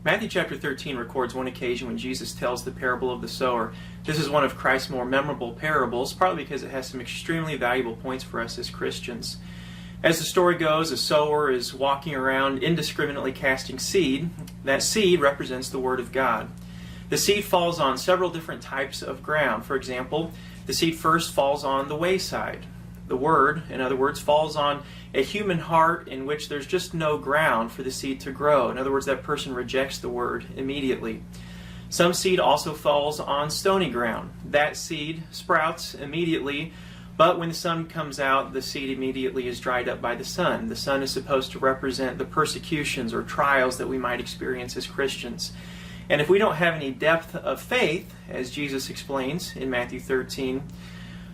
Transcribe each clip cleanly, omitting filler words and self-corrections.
Matthew chapter 13 records one occasion when Jesus tells the parable of the sower. This is one of Christ's more memorable parables, partly because it has some extremely valuable points for us as Christians. As the story goes, a sower is walking around indiscriminately casting seed. That seed represents the Word of God. The seed falls on several different types of ground. For example, the seed first falls on the wayside. The Word, in other words, falls on a human heart in which there's just no ground for the seed to grow. In other words, that person rejects the Word immediately. Some seed also falls on stony ground. That seed sprouts immediately, but when the sun comes out, the seed immediately is dried up by the sun. The sun is supposed to represent the persecutions or trials that we might experience as Christians. And if we don't have any depth of faith, as Jesus explains in Matthew 13,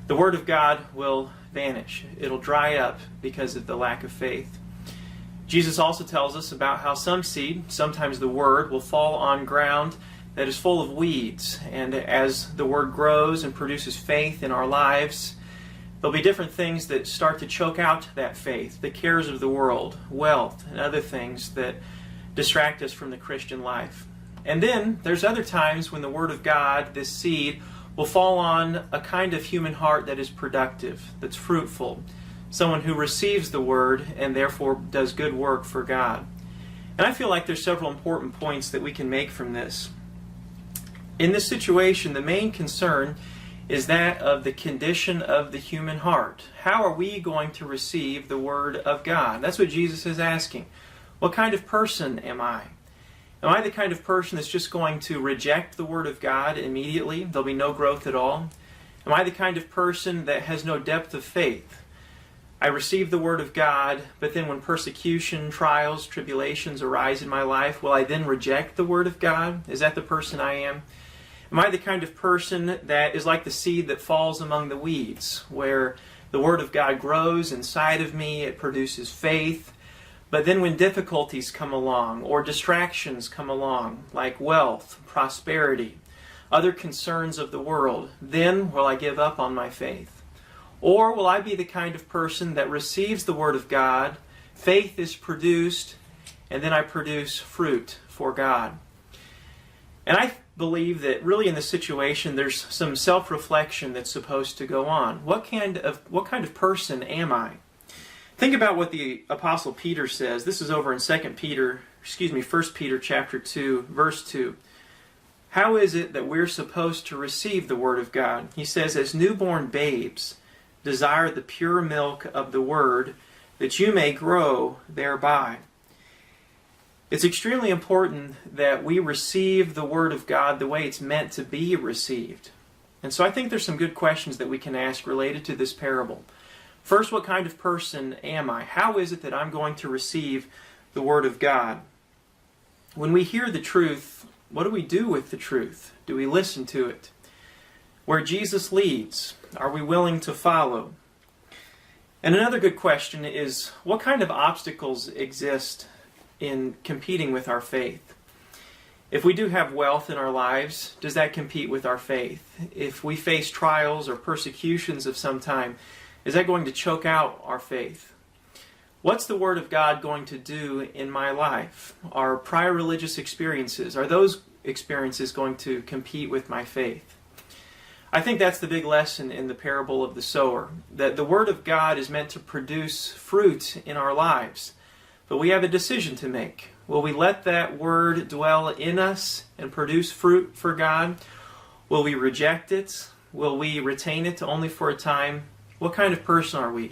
the Word of God will vanish. It'll dry up because of the lack of faith. Jesus also tells us about how some seed, sometimes the Word, will fall on ground that is full of weeds. And as the Word grows and produces faith in our lives, there'll be different things that start to choke out that faith. The cares of the world, wealth, and other things that distract us from the Christian life. And then there's other times when the Word of God, this seed, will fall on a kind of human heart that is productive, that's fruitful, someone who receives the Word and therefore does good work for God. And I feel like there's several important points that we can make from this. In this situation, the main concern is that of the condition of the human heart. How are we going to receive the Word of God? That's what Jesus is asking. What kind of person am I? Am I the kind of person that's just going to reject the Word of God immediately? There'll be no growth at all. Am I the kind of person that has no depth of faith? I receive the Word of God, but then when persecution, trials, tribulations arise in my life, will I then reject the Word of God? Is that the person I am? Am I the kind of person that is like the seed that falls among the weeds, where the Word of God grows inside of me, it produces faith, but then when difficulties come along, or distractions come along, like wealth, prosperity, other concerns of the world, then will I give up on my faith? Or will I be the kind of person that receives the Word of God, faith is produced, and then I produce fruit for God? And I believe that really in this situation there's some self-reflection that's supposed to go on. What kind of person am I? Think about what the Apostle Peter says. This is over in 1 Peter chapter 2, verse 2. How is it that we're supposed to receive the Word of God? He says, as newborn babes, desire the pure milk of the Word, that you may grow thereby. It's extremely important that we receive the Word of God the way it's meant to be received. And so I think there's some good questions that we can ask related to this parable. First, what kind of person am I? How is it that I'm going to receive the Word of God? When we hear the truth, what do we do with the truth? Do we listen to it? Where Jesus leads, are we willing to follow? And another good question is, what kind of obstacles exist in competing with our faith? If we do have wealth in our lives, does that compete with our faith? If we face trials or persecutions of some time, is that going to choke out our faith? What's the Word of God going to do in my life? Are prior religious experiences, are those experiences going to compete with my faith? I think that's the big lesson in the parable of the sower, that the Word of God is meant to produce fruit in our lives. But we have a decision to make. Will we let that Word dwell in us and produce fruit for God? Will we reject it? Will we retain it only for a time? What kind of person are we?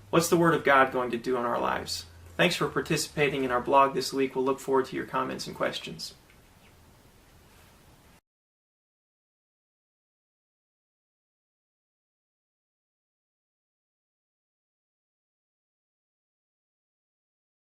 What's the Word of God going to do in our lives? Thanks for participating in our blog this week. We'll look forward to your comments and questions.